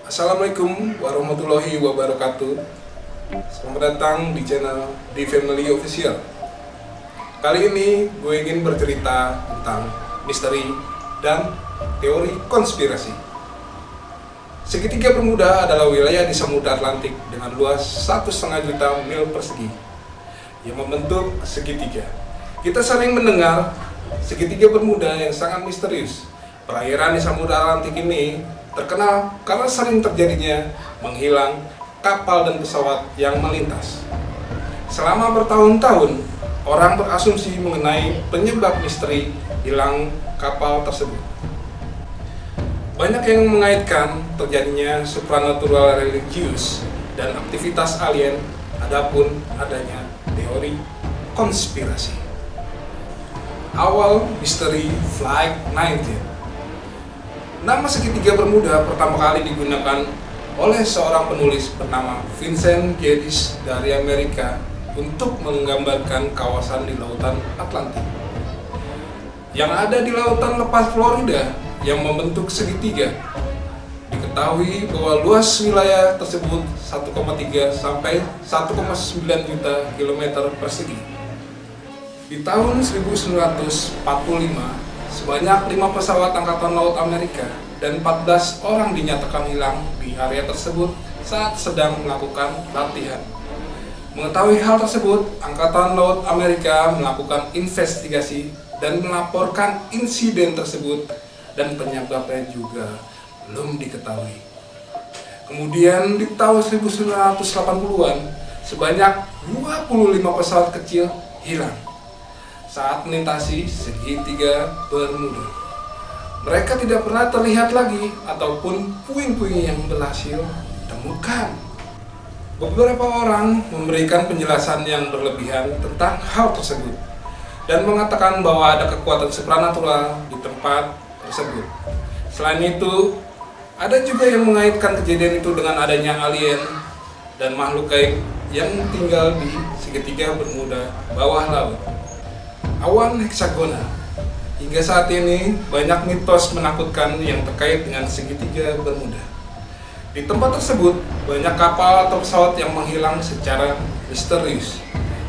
Assalamualaikum warahmatullahi wabarakatuh. Selamat datang di channel The Family Official. Kali ini gue ingin bercerita tentang misteri dan teori konspirasi. Segitiga Bermuda adalah wilayah di Samudra Atlantik dengan luas 1,5 juta mil persegi yang membentuk segitiga. Kita sering mendengar segitiga Bermuda yang sangat misterius. Perairan di Samudra Atlantik ini terkenal karena sering terjadinya menghilang kapal dan pesawat yang melintas. Selama bertahun-tahun, orang berasumsi mengenai penyebab misteri hilang kapal tersebut. Banyak yang mengaitkan terjadinya supranatural religius dan aktivitas alien, adapun adanya teori konspirasi. Awal misteri Flight 19. Nama segitiga Bermuda pertama kali digunakan oleh seorang penulis bernama Vincent Geddes dari Amerika untuk menggambarkan kawasan di lautan Atlantik yang ada di lautan lepas Florida yang membentuk segitiga. Diketahui bahwa luas wilayah tersebut 1,3 sampai 1,9 juta kilometer persegi. Di tahun 1945, sebanyak 5 pesawat Angkatan Laut Amerika dan 14 orang dinyatakan hilang di area tersebut saat sedang melakukan latihan. Mengetahui hal tersebut, Angkatan Laut Amerika melakukan investigasi dan melaporkan insiden tersebut dan penyebabnya juga belum diketahui. Kemudian di tahun 1980-an, sebanyak 25 pesawat kecil hilang saat melintasi segitiga Bermuda. Mereka tidak pernah terlihat lagi ataupun puing-puing yang berhasil ditemukan. Beberapa orang memberikan penjelasan yang berlebihan tentang hal tersebut dan mengatakan bahwa ada kekuatan supranatural di tempat tersebut. Selain itu, ada juga yang mengaitkan kejadian itu dengan adanya alien dan makhluk gaib yang tinggal di segitiga Bermuda bawah laut. Awan heksagonal. Hingga saat ini banyak mitos menakutkan yang terkait dengan segitiga Bermuda. Di tempat tersebut banyak kapal atau pesawat yang menghilang secara misterius.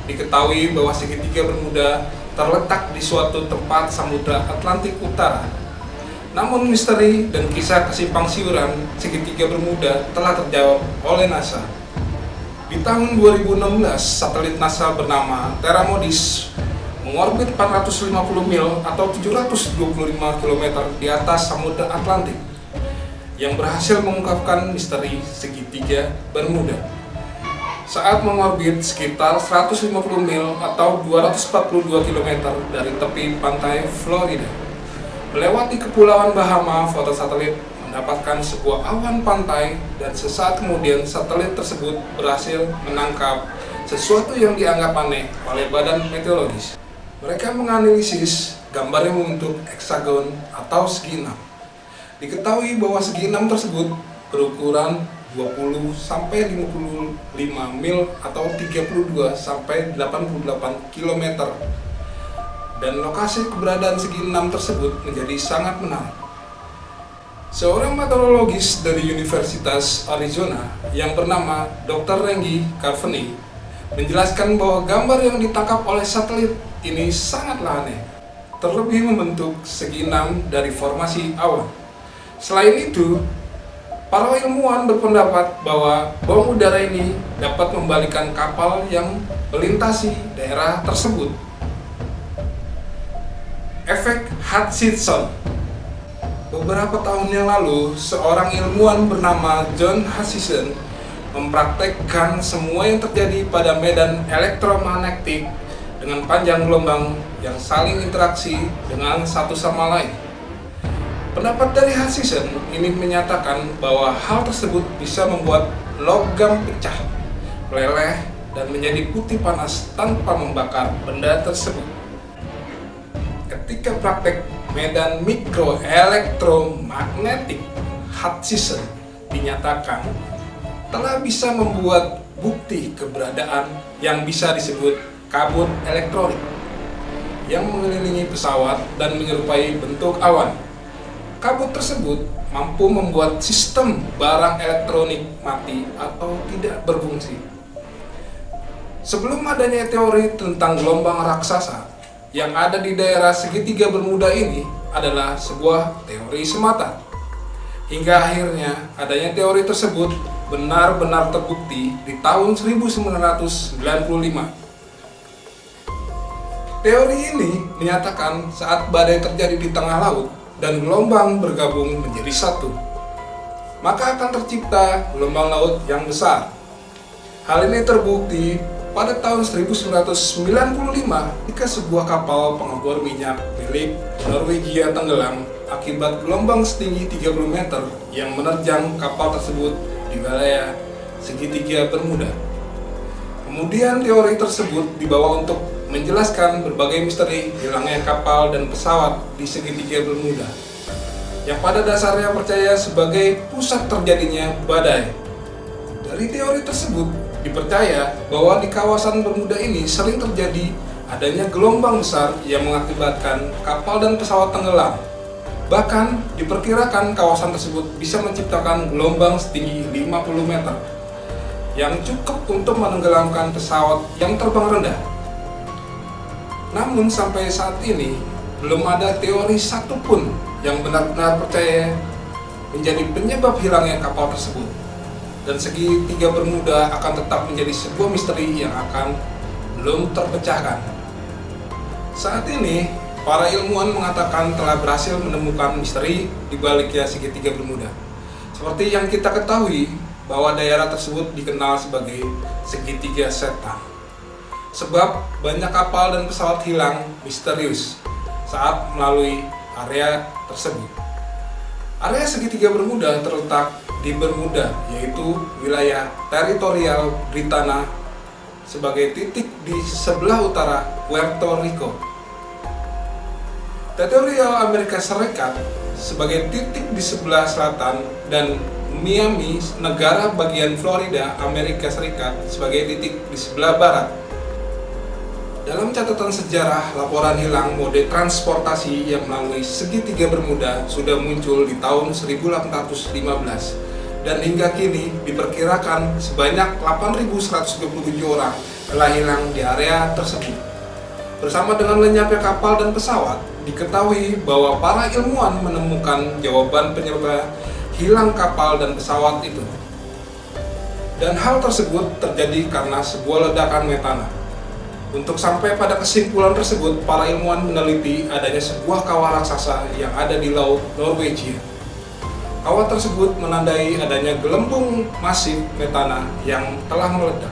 Diketahui bahwa segitiga Bermuda terletak di suatu tempat Samudra Atlantik Utara. Namun misteri dan kisah kesimpang siuran segitiga Bermuda telah terjawab oleh NASA. Di tahun 2016, satelit NASA bernama Terra Modis mengorbit 450 mil atau 725 km di atas Samudra Atlantik yang berhasil mengungkapkan misteri segitiga Bermuda. Saat mengorbit sekitar 150 mil atau 242 km dari tepi pantai Florida, melewati Kepulauan Bahama, foto satelit mendapatkan sebuah awan pantai dan sesaat kemudian satelit tersebut berhasil menangkap sesuatu yang dianggap aneh oleh badan meteorologis. Mereka menganalisis gambar yang membentuk heksagon atau segi enam. Diketahui bahwa segi enam tersebut berukuran 20 sampai 55 mil atau 32 sampai 88 km. Dan lokasi keberadaan segi enam tersebut menjadi sangat menarik. Seorang meteorologis dari Universitas Arizona yang bernama Dr. Randy Carveni menjelaskan bahwa gambar yang ditangkap oleh satelit ini sangatlah aneh, terlebih membentuk segi enam dari formasi awan. Selain itu, para ilmuwan berpendapat bahwa bom udara ini dapat membalikan kapal yang melintasi daerah tersebut. Efek Hutchinson. Beberapa tahun yang lalu, seorang ilmuwan bernama John Hutchinson mempraktekkan semua yang terjadi pada medan elektromagnetik dengan panjang gelombang yang saling interaksi dengan satu sama lain. Pendapat dari Hutchinson ini menyatakan bahwa hal tersebut bisa membuat logam pecah, meleleh, dan menjadi putih panas tanpa membakar benda tersebut. Ketika praktek medan mikroelektromagnetik, Hutchinson dinyatakan telah bisa membuat bukti keberadaan yang bisa disebut kabut elektronik yang mengelilingi pesawat dan menyerupai bentuk awan. Kabut tersebut mampu membuat sistem barang elektronik mati atau tidak berfungsi. Sebelum adanya teori tentang gelombang raksasa, yang ada di daerah segitiga Bermuda ini adalah sebuah teori semata. Hingga akhirnya adanya teori tersebut benar-benar terbukti di tahun 1995. Teori ini menyatakan saat badai terjadi di tengah laut dan gelombang bergabung menjadi satu, maka akan tercipta gelombang laut yang besar. Hal ini terbukti pada tahun 1995 ketika sebuah kapal pengeboran minyak milik Norwegia tenggelam akibat gelombang setinggi 30 meter yang menerjang kapal tersebut di wilayah segitiga Bermuda. Kemudian teori tersebut dibawa untuk menjelaskan berbagai misteri hilangnya kapal dan pesawat di segitiga Bermuda, yang pada dasarnya percaya sebagai pusat terjadinya badai. Dari teori tersebut dipercaya bahwa di kawasan Bermuda ini sering terjadi adanya gelombang besar yang mengakibatkan kapal dan pesawat tenggelam. Bahkan diperkirakan kawasan tersebut bisa menciptakan gelombang setinggi 50 meter yang cukup untuk menenggelamkan pesawat yang terbang rendah. Namun sampai saat ini belum ada teori satupun yang benar-benar percaya menjadi penyebab hilangnya kapal tersebut. Dan segitiga Bermuda akan tetap menjadi sebuah misteri yang akan belum terpecahkan. Saat ini, para ilmuwan mengatakan telah berhasil menemukan misteri di baliknya segitiga Bermuda. Seperti yang kita ketahui bahwa daerah tersebut dikenal sebagai segitiga setan. Sebab banyak kapal dan pesawat hilang misterius saat melalui area tersebut. Area segitiga Bermuda terletak di Bermuda, yaitu wilayah teritorial Britania sebagai titik di sebelah utara Puerto Rico. Teritorial Amerika Serikat sebagai titik di sebelah selatan dan Miami, negara bagian Florida, Amerika Serikat sebagai titik di sebelah barat. Dalam catatan sejarah, laporan hilang mode transportasi yang melalui segitiga Bermuda sudah muncul di tahun 1815 dan hingga kini diperkirakan sebanyak 8.127 orang telah hilang di area tersebut. Bersama dengan lenyapnya kapal dan pesawat, diketahui bahwa para ilmuwan menemukan jawaban penyebab hilang kapal dan pesawat itu. Dan hal tersebut terjadi karena sebuah ledakan metana. Untuk sampai pada kesimpulan tersebut, para ilmuwan meneliti adanya sebuah kawah raksasa yang ada di laut Norwegia. Kawah tersebut menandai adanya gelembung masif metana yang telah meledak.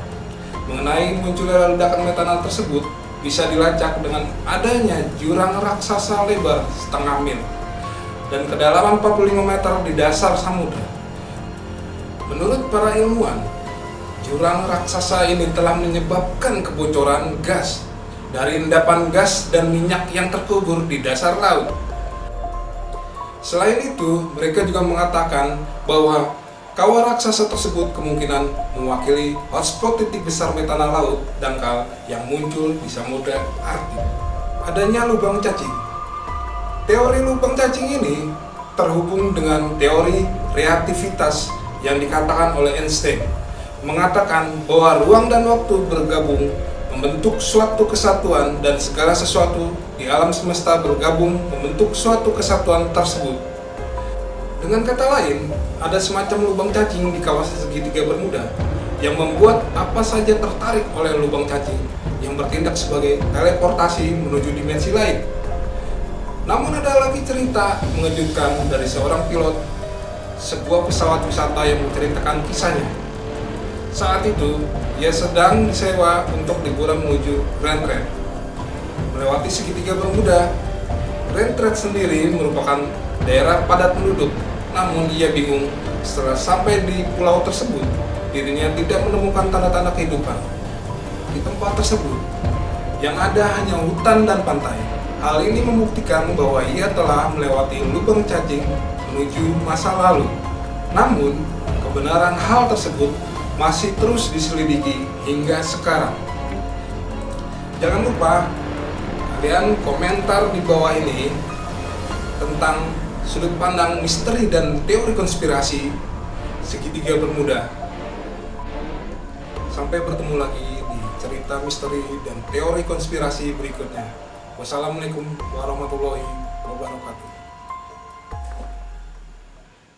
Mengenai munculnya ledakan metana tersebut bisa dilacak dengan adanya jurang raksasa lebar setengah mil dan kedalaman 45 meter di dasar samudra. Menurut para ilmuwan, jurang raksasa ini telah menyebabkan kebocoran gas dari endapan gas dan minyak yang terkubur di dasar laut. Selain itu, mereka juga mengatakan bahwa kawah raksasa tersebut kemungkinan mewakili hotspot titik besar metana laut dangkal yang muncul di Samudra Arktik. Adanya lubang cacing. Teori lubang cacing ini terhubung dengan teori relativitas yang dikatakan oleh Einstein, mengatakan bahwa ruang dan waktu bergabung membentuk suatu kesatuan dan segala sesuatu di alam semesta bergabung membentuk suatu kesatuan tersebut. Dengan kata lain, ada semacam lubang cacing di kawasan segitiga Bermuda yang membuat apa saja tertarik oleh lubang cacing yang bertindak sebagai teleportasi menuju dimensi lain. Namun ada lagi cerita mengejutkan dari seorang pilot sebuah pesawat wisata yang menceritakan kisahnya. Saat itu, ia sedang disewa untuk liburan menuju Grand Trade. Melewati segitiga Bermuda, Grand Trade sendiri merupakan daerah padat penduduk. Namun ia bingung setelah sampai di pulau tersebut, dirinya tidak menemukan tanda-tanda kehidupan. Di tempat tersebut, yang ada hanya hutan dan pantai. Hal ini membuktikan bahwa ia telah melewati lubang cacing menuju masa lalu. Namun, kebenaran hal tersebut masih terus diselidiki hingga sekarang. Jangan lupa kalian komentar di bawah ini tentang sudut pandang misteri dan teori konspirasi Segitiga Bermuda. Sampai bertemu lagi di cerita misteri dan teori konspirasi berikutnya. Wassalamualaikum warahmatullahi wabarakatuh.